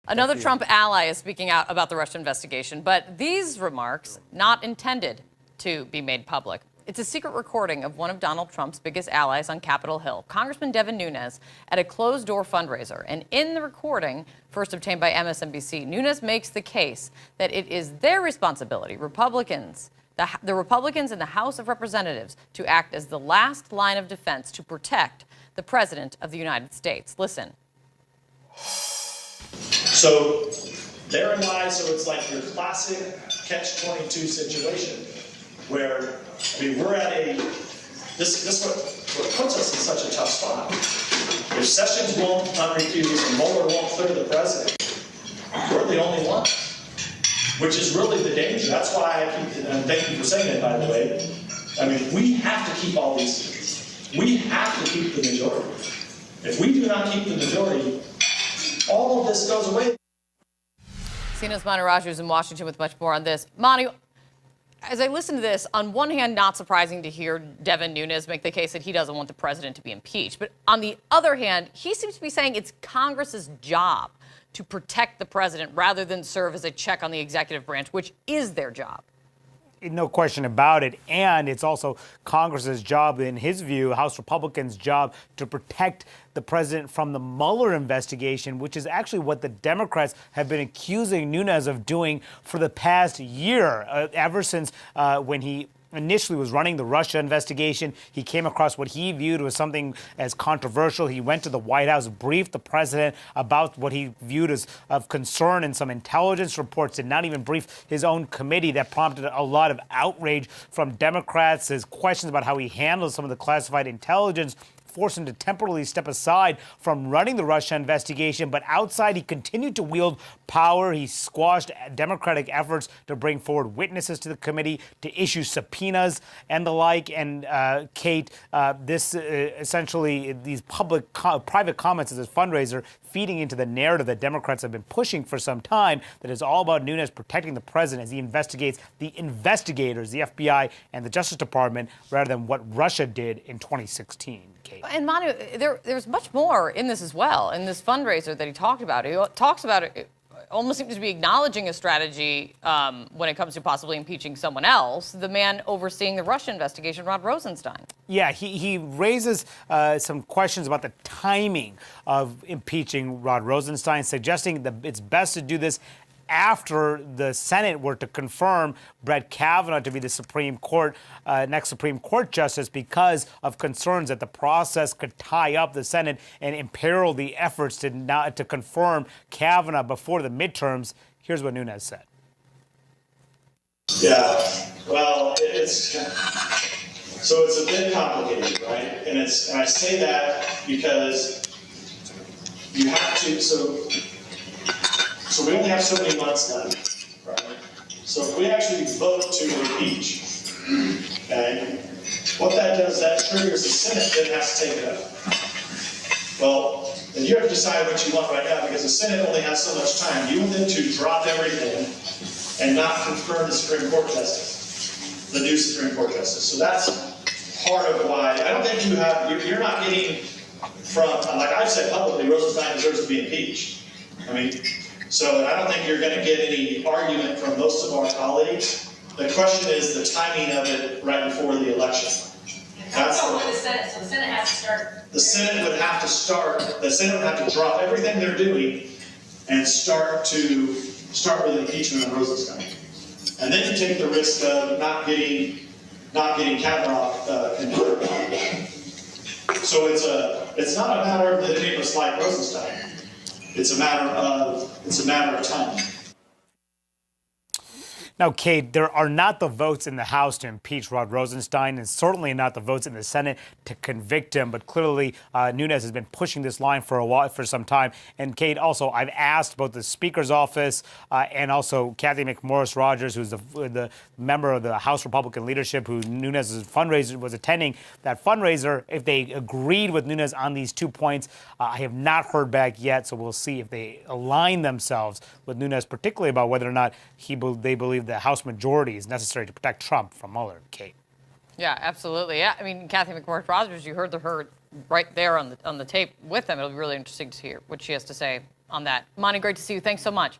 Another Trump ally is speaking out about the Russia investigation, but these remarks not intended to be made public. It's a secret recording of one of Donald Trump's biggest allies on Capitol Hill, Congressman Devin Nunes, at a closed-door fundraiser. And in the recording, first obtained by MSNBC, Nunes makes the case that it is their responsibility, Republicans, the Republicans in the House of Representatives, to act as the last line of defense to protect the President of the United States. Listen. So therein lies, so it's like your classic catch-22 situation where, I mean, we're at this what puts us in such a tough spot. If Sessions won't unrecuse and Mueller won't clear the president, we're the only ones, which is really the danger. That's why I keep, and thank you for saying it, by the way. I mean, we have to keep all these things. We have to keep the majority. If we do not keep the majority, all of this goes away. CNN's Manu Raju in Washington with much more on this. Manu, as I listen to this, on one hand, not surprising to hear Devin Nunes make the case that he doesn't want the president to be impeached. But on the other hand, he seems to be saying it's Congress's job to protect the president rather than serve as a check on the executive branch, which is their job. No question about it. And it's also Congress's job, in his view, House Republicans' job, to protect the president from the Mueller investigation, which is actually what the Democrats have been accusing Nunes of doing for the past year, ever since when he initially was running the Russia investigation. He came across what he viewed was something as controversial. He went to the White House, briefed the president about what he viewed as of concern in some intelligence reports, did not even brief his own committee. That prompted a lot of outrage from Democrats. His questions about how he handled some of the classified intelligence forced him to temporarily step aside from running the Russia investigation. But outside, he continued to wield power. He squashed Democratic efforts to bring forward witnesses to the committee, to issue subpoenas and the like. And Kate, this essentially these private comments as a fundraiser feeding into the narrative that Democrats have been pushing for some time, that is all about Nunes protecting the president as he investigates the investigators, the FBI and the Justice Department, rather than what Russia did in 2016. Kate. And Manu, there's much more in this as well, in this fundraiser that he talked about. He talks about it almost seems to be acknowledging a strategy when it comes to possibly impeaching someone else, the man overseeing the Russia investigation, Rod Rosenstein. Yeah, he raises some questions about the timing of impeaching Rod Rosenstein, suggesting that it's best to do this after the Senate were to confirm Brett Kavanaugh to be the Supreme Court, next Supreme Court justice, because of concerns that the process could tie up the Senate and imperil the efforts to confirm Kavanaugh before the midterms. Here's what Nunes said. Yeah, well, it's a bit complicated, right? And I say that because you have to, so we only have so many months left, right? So if we actually vote to impeach, okay, what that does, that triggers the Senate then has to take it up. Well, then you have to decide what you want right now, because the Senate only has so much time. You want them to drop everything and not confirm the Supreme Court justice, the new Supreme Court justice. So that's part of why I don't think you're not getting from, like I've said publicly, Rosenstein deserves to be impeached. I mean, so I don't think you're going to get any argument from most of our colleagues. The question is the timing of it right before the election. That's the Senate. So the Senate has to start. The Senate would have to start. The Senate would have to drop everything they're doing and start with impeachment of Rosenstein. And then you take the risk of not getting Kavanaugh confirmed. So it's not a matter of the papers like Rosenstein. It's a matter of time. Now, Kate, there are not the votes in the House to impeach Rod Rosenstein, and certainly not the votes in the Senate to convict him. But clearly, Nunes has been pushing this line for some time. And Kate, also, I've asked both the Speaker's office and also Kathy McMorris Rogers, who's the member of the House Republican leadership, who Nunes' fundraiser was attending. That fundraiser, if they agreed with Nunes on these 2 points, I have not heard back yet. So we'll see if they align themselves with Nunes, particularly about whether or not they believe the House majority is necessary to protect Trump from Mueller. Kate. Yeah, absolutely. Yeah, I mean, Kathy McMorris Rogers, you heard her right there on the tape with them. It'll be really interesting to hear what she has to say on that. Monty, great to see you. Thanks so much.